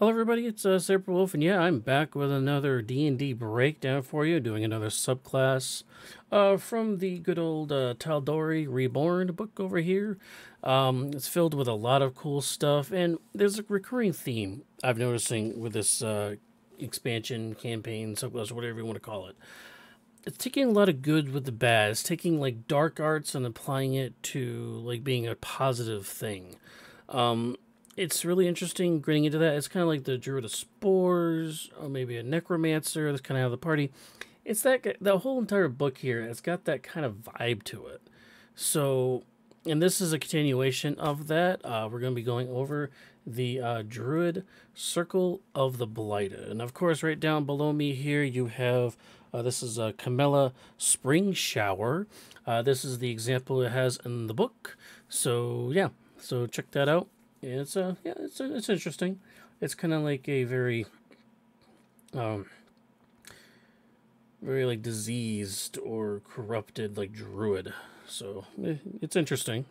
Hello everybody, it's Sabre Wolf, and yeah, I'm back with another D&D breakdown for you, doing another subclass from the good old tal'dori Reborn book over here. It's filled with a lot of cool stuff, and there's a recurring theme I've noticing with this expansion, campaign, subclass, whatever you want to call it. It's taking a lot of good with the bad. It's taking like dark arts and applying it to like being a positive thing. It's really interesting getting into that. It's kind of like the Druid of Spores, or maybe a Necromancer. That's kind of how the party. It's that the whole entire book here. It's got that kind of vibe to it. So, and this is a continuation of that. We're going to be going over the Druid Circle of the Blighted, and of course, right down below me here, you have this is a Camilla Spring Shower. This is the example it has in the book. So yeah, so check that out. It's yeah, it's interesting. It's kind of like a very very like diseased or corrupted like druid. So it's interesting.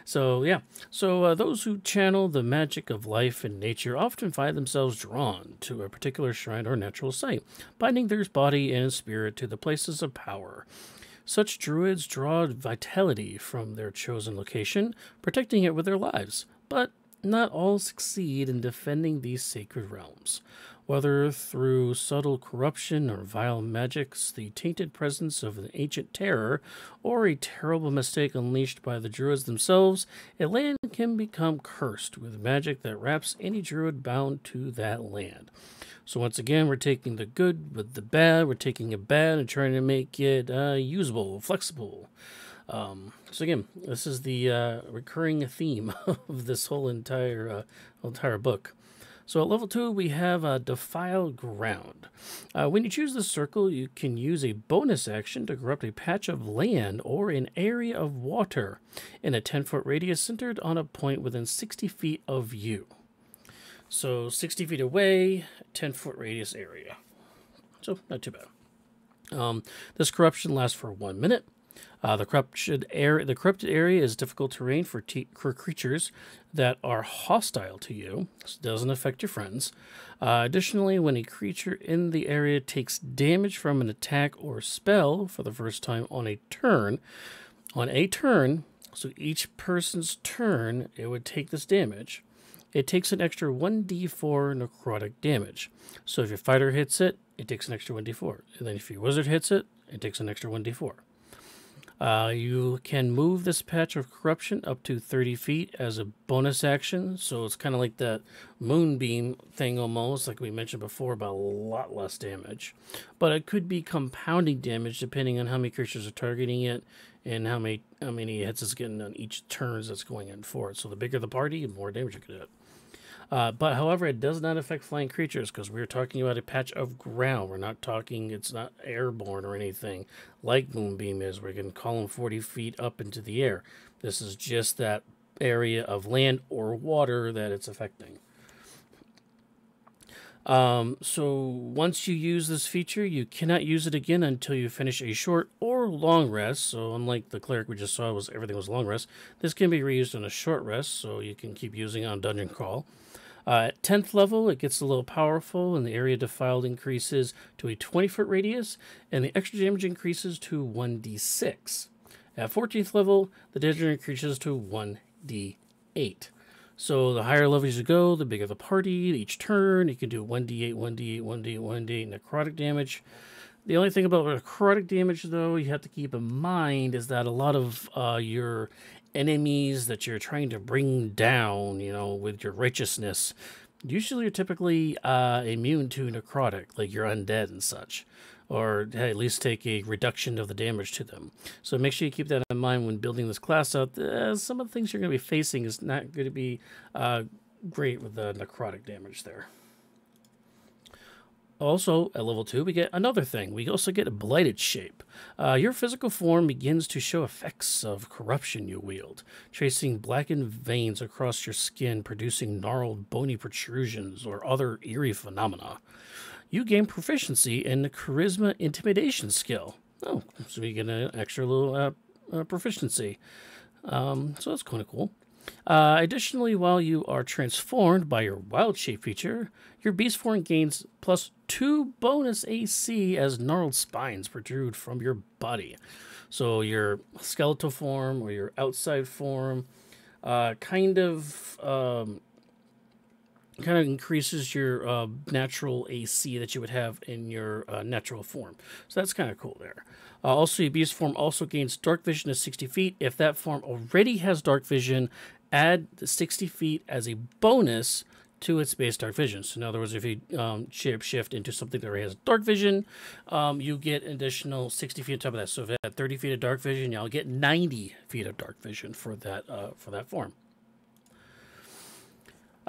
So yeah, so those who channel the magic of life and nature often find themselves drawn to a particular shrine or natural site, binding their body and spirit to the places of power. Such druids draw vitality from their chosen location, protecting it with their lives. But not all succeed in defending these sacred realms. Whether through subtle corruption or vile magics, the tainted presence of an ancient terror, or a terrible mistake unleashed by the druids themselves, a land can become cursed with magic that wraps any druid bound to that land. So once again, we're taking the good with the bad. We're taking a bad and trying to make it usable, flexible. So again, this is the recurring theme of this whole entire book. So at level 2, we have Defile Ground. When you choose the circle, you can use a bonus action to corrupt a patch of land or an area of water in a 10-foot radius centered on a point within 60 feet of you. So 60 feet away, 10-foot radius area. So not too bad. This corruption lasts for 1 minute. The corrupted area is difficult terrain for creatures that are hostile to you, so it doesn't affect your friends. Additionally, when a creature in the area takes damage from an attack or spell for the first time on a turn, so each person's turn, it would take this damage. It takes an extra 1d4 necrotic damage. So if your fighter hits it, it takes an extra 1d4. And then if your wizard hits it, it takes an extra 1d4. You can move this patch of corruption up to 30 feet as a bonus action. So it's kind of like that moonbeam thing almost, like we mentioned before, but a lot less damage. But it could be compounding damage depending on how many creatures are targeting it and how many hits it's getting on each turn that's going in for it. So the bigger the party, the more damage you can hit. But however, it does not affect flying creatures because we're talking about a patch of ground. We're not talking, it's not airborne or anything like Moonbeam is. We can call them 40 feet up into the air. This is just that area of land or water that it's affecting. So once you use this feature, you cannot use it again until you finish a short or long rest. So unlike the cleric we just saw, everything was long rest, this can be reused on a short rest, so you can keep using it on dungeon crawl. At 10th level, it gets a little powerful, and the area defiled increases to a 20-foot radius, and the extra damage increases to 1d6. At 14th level, the damage increases to 1d8. So the higher levels you go, the bigger the party. Each turn, you can do 1d8, 1d8, 1d8, 1d8 necrotic damage. The only thing about necrotic damage, though, you have to keep in mind is that a lot of your enemies that you're trying to bring down, with your righteousness, usually are typically immune to necrotic, like your undead and such, or hey, at least take a reduction of the damage to them. So make sure you keep that in mind when building this class out. Some of the things you're going to be facing is not going to be great with the necrotic damage there. Also, at level 2, we get another thing. We also get a Blighted Shape. Your physical form begins to show effects of corruption you wield, tracing blackened veins across your skin, producing gnarled, bony protrusions or other eerie phenomena. You gain proficiency in the Charisma Intimidation skill. Oh, so you get an extra little proficiency. So that's kind of cool. Additionally, while you are transformed by your wild shape feature, your beast form gains +2 bonus AC as gnarled spines protrude from your body. So your skeletal form or your outside form kind of increases your natural AC that you would have in your natural form. So that's kind of cool there. Also, your beast form also gains dark vision to 60 feet. If that form already has dark vision, add the 60 feet as a bonus to its base dark vision. So in other words, if you shape shift into something that already has dark vision, you get an additional 60 feet on top of that. So if you had 30 feet of dark vision, you'll get 90 feet of dark vision for that form.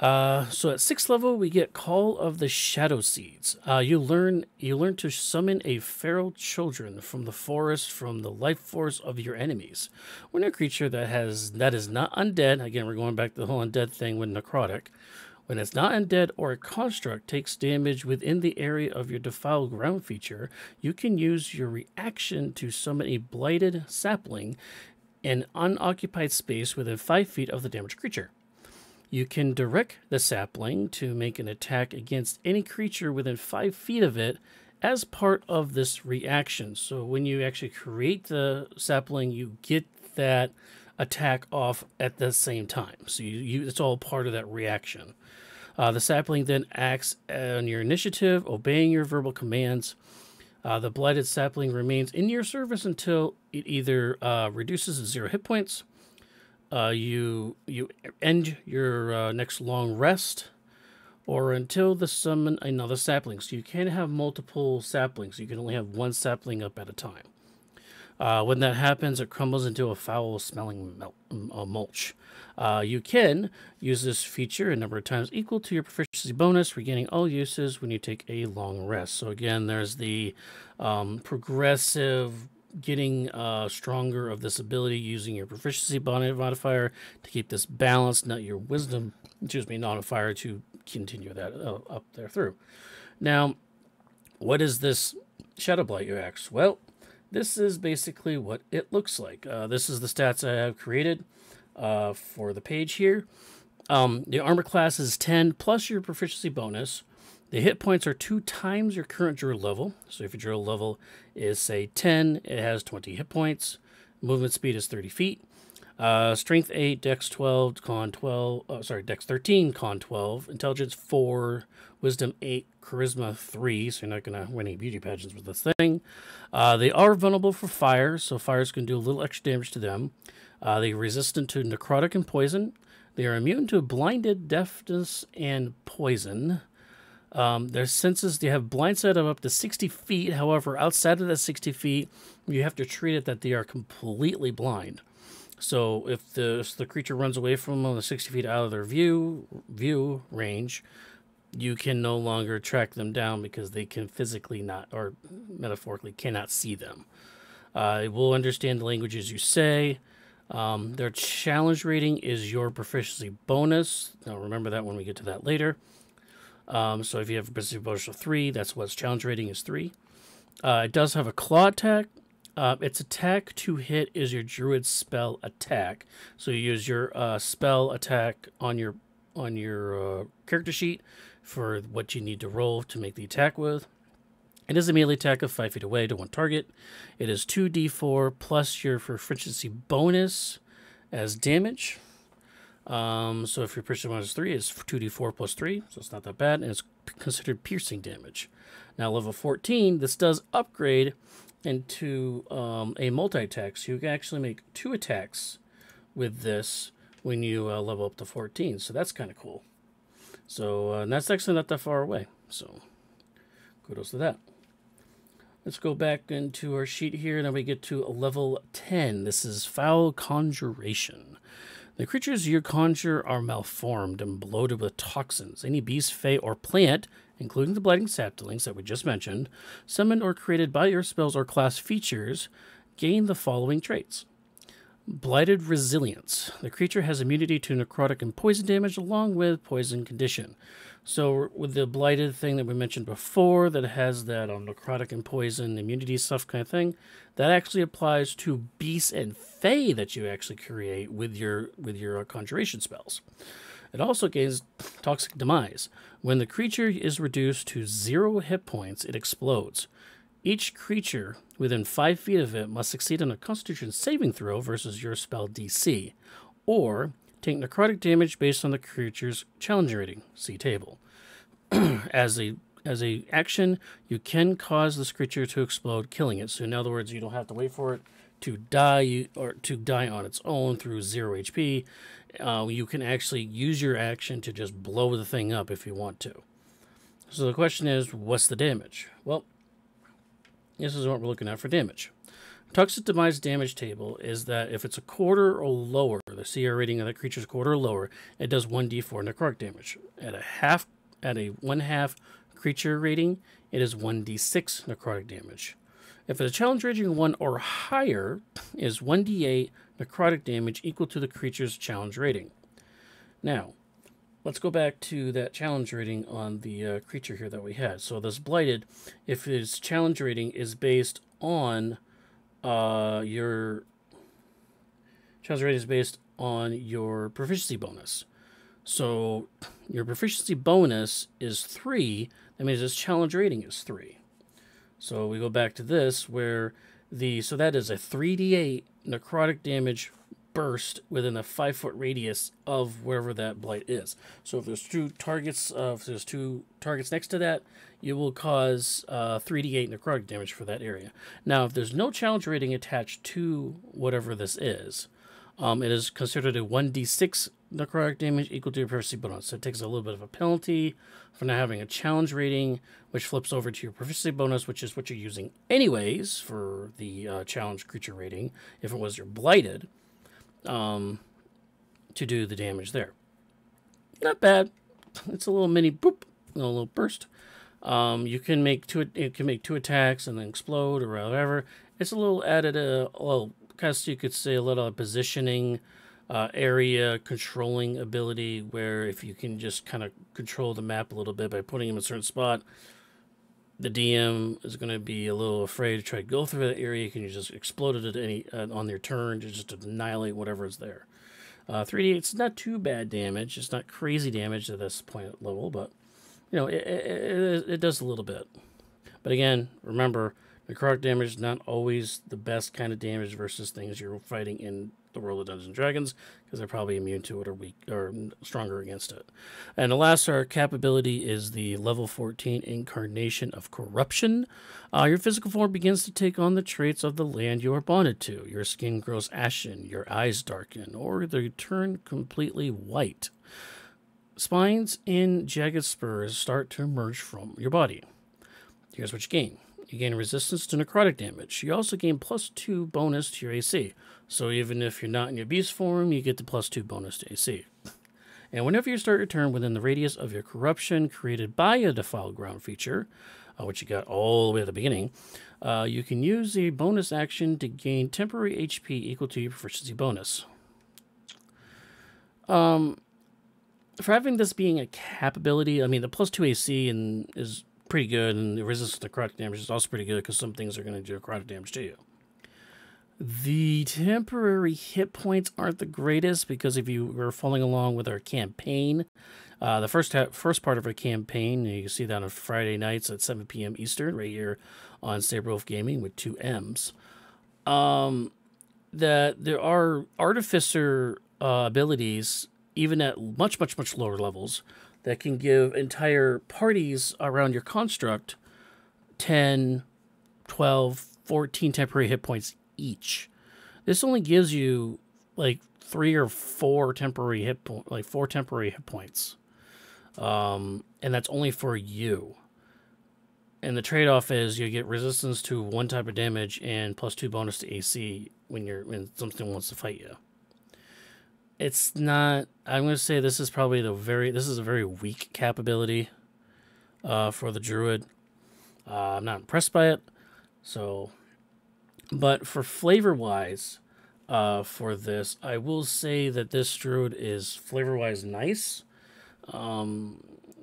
So at 6th level, we get Call of the Shadow Seeds. You learn to summon a feral children from the forest from the life force of your enemies. When a creature that is not undead, again we're going back to the whole undead thing with necrotic. When it's not undead or a construct takes damage within the area of your defiled ground feature, you can use your reaction to summon a Blighted Sapling in unoccupied space within 5 feet of the damaged creature. You can direct the sapling to make an attack against any creature within 5 feet of it as part of this reaction. So when you actually create the sapling, you get that attack off at the same time. So it's all part of that reaction. The sapling then acts on your initiative, obeying your verbal commands. The Blighted Sapling remains in your service until it either reduces to 0 hit points, you end your next long rest, or until the summon another sapling. So you can't have multiple saplings. You can only have one sapling up at a time. When that happens, it crumbles into a foul-smelling mulch. You can use this feature a number of times equal to your proficiency bonus, regaining all uses when you take a long rest. So again, there's the progressive getting stronger of this ability using your proficiency modifier to keep this balanced, not your wisdom, modifier to continue that up there through. Now, what is this Shadowblade, you ask? Well, this is basically what it looks like. This is the stats I have created for the page here. The armor class is 10 plus your proficiency bonus. The hit points are 2 times your current Druid level. So if your Druid level is, say, 10, it has 20 hit points. Movement speed is 30 feet. Strength 8, Dex 12, Con 12, Dex 13, Con 12, Intelligence 4, Wisdom 8, Charisma 3, so you're not going to win any beauty pageants with this thing. They are vulnerable for fire, so fires can do a little extra damage to them. They are resistant to necrotic and poison. They are immune to blinded, deafness, and poison. Their senses, they have blind sight of up to 60 feet. However, outside of that 60 feet, you have to treat it that they are completely blind. So if the creature runs away from them, the 60 feet out of their view range, you can no longer track them down because they can physically not, or metaphorically cannot see them. It will understand the languages you say. Their challenge rating is your proficiency bonus. Now remember that when we get to that later. So if you have a proficiency bonus of 3, that's what its challenge rating is 3. It does have a claw attack. Its attack to hit is your Druid spell attack. So you use your spell attack on your character sheet for what you need to roll to make the attack with. It is a melee attack of 5 feet away to one target. It is 2d4 plus your proficiency bonus as damage. So if your proficiency bonus is 3, it's 2d4 plus 3, so it's not that bad, and it's considered piercing damage. Now level 14, this does upgrade into a multi-attack, so you can actually make 2 attacks with this when you level up to 14, so that's kind of cool. So and that's actually not that far away, so kudos to that. Let's go back into our sheet here, and then we get to level 10. This is Foul Conjuration. The creatures you conjure are malformed and bloated with toxins. Any beast, fey, or plant, including the Blighted Saplings that we just mentioned, summoned or created by your spells or class features, gain the following traits. Blighted Resilience. The creature has immunity to necrotic and poison damage along with poison condition. So with the blighted thing that we mentioned before that has that necrotic and poison immunity stuff kind of thing, that actually applies to beasts and fae that you actually create with your conjuration spells. It also gains Toxic Demise. When the creature is reduced to 0 hit points, it explodes. Each creature within 5 feet of it must succeed on a Constitution saving throw versus your spell DC, or take necrotic damage based on the creature's challenge rating. See table. As a action, you can cause this creature to explode, killing it. So in other words, you don't have to wait for it to die or to die on its own through 0 HP. You can actually use your action to just blow the thing up if you want to. So the question is, what's the damage? Well, this is what we're looking at for damage. Toxic Demise damage table is that if it's a quarter or lower, the CR rating of that creature's quarter or lower, it does 1d4 necrotic damage. At a 1/2 creature rating, it is 1d6 necrotic damage. If it's a challenge rating 1 or higher, is 1d8 necrotic damage equal to the creature's challenge rating. Now, let's go back to that challenge rating on the creature here that we had. So this Blighted, if its challenge rating is based on your proficiency bonus. So your proficiency bonus is 3. That means its challenge rating is 3. So we go back to this where so that is a 3d8 necrotic damage burst within a 5-foot radius of wherever that blight is. So if there's two targets next to that, you will cause 3d8 necrotic damage for that area. Now, if there's no challenge rating attached to whatever this is, it is considered a 1d6 necrotic damage equal to your proficiency bonus. So it takes a little bit of a penalty for not having a challenge rating, which flips over to your proficiency bonus, which is what you're using anyways for the challenge creature rating, if it was your blighted, to do the damage there. Not bad. It's a little mini boop, a little burst. You can make two attacks and then explode or whatever. It's a little added you could say a little positioning, area controlling ability, where if you can just kind of control the map a little bit by putting him in a certain spot, the DM is going to be a little afraid to try to go through that area. You can just explode it at on their turn to just annihilate whatever is there. 3d8, it's not too bad damage. It's not crazy damage at this point level, but you know it does a little bit. But again, remember, necrotic damage is not always the best kind of damage versus things you're fighting in the world of Dungeons and Dragons, because they're probably immune to it or weak or stronger against it. And the last cap ability is the level 14 Incarnation of Corruption. Your physical form begins to take on the traits of the land you are bonded to. Your skin grows ashen, your eyes darken, or they turn completely white. Spines and jagged spurs start to emerge from your body. Here's what you gain. You gain resistance to necrotic damage. You also gain +2 bonus to your AC. So even if you're not in your beast form, you get the +2 bonus to AC. And whenever you start your turn within the radius of your corruption created by a defiled ground feature, which you got all the way at the beginning, you can use the bonus action to gain temporary HP equal to your proficiency bonus. For having this being a cap ability, I mean, the +2 AC is pretty good, and the resistance to necrotic damage is also pretty good because some things are going to do necrotic damage to you. The temporary hit points aren't the greatest, because if you were following along with our campaign, the first part of our campaign, you can see that on Friday nights at 7 p.m. Eastern, right here on Sabre Gaming with 2 M's, that there are artificer abilities, even at much lower levels, that can give entire parties around your construct 10, 12, 14 temporary hit points each. This only gives you like 3 or 4 temporary hit points. And that's only for you. And the trade-off is you get resistance to 1 type of damage and +2 bonus to AC when something wants to fight you. It's not. I'm going to say this is probably this is a very weak cap ability for the Druid. I'm not impressed by it. So, but for flavor wise, for this. I will say that this Druid is flavor-wise nice.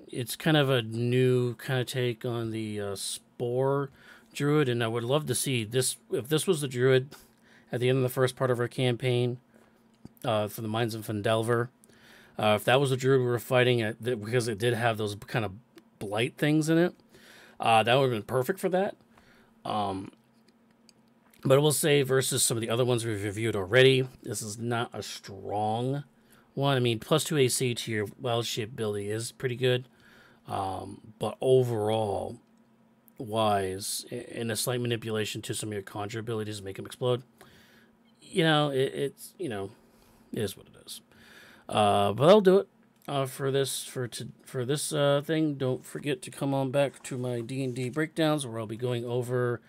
It's kind of a new kind of take on the Spore Druid, and I would love to see this, if this was the Druid at the end of the first part of our campaign for the Mines of Fendelver. If that was the Druid we were fighting, because it did have those kind of blight things in it, that would have been perfect for that. But I will say, versus some of the other ones we've reviewed already, this is not a strong one. I mean, plus 2 AC to your Wild Shape ability is pretty good. But overall wise, and a slight manipulation to some of your conjure abilities to make them explode, it's, it is what it is. But that'll do it for this thing. Don't forget to come on back to my D&D breakdowns, where I'll be going over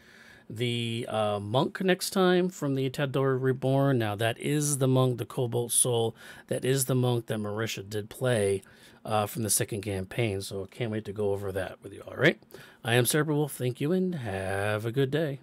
the monk next time from the tal'dori Reborn. Now, that is the monk, the Cobalt Soul. That is the monk that Marisha did play from the second campaign. So I can't wait to go over that with you. All right. I am Sabre Wolf. Thank you, and have a good day.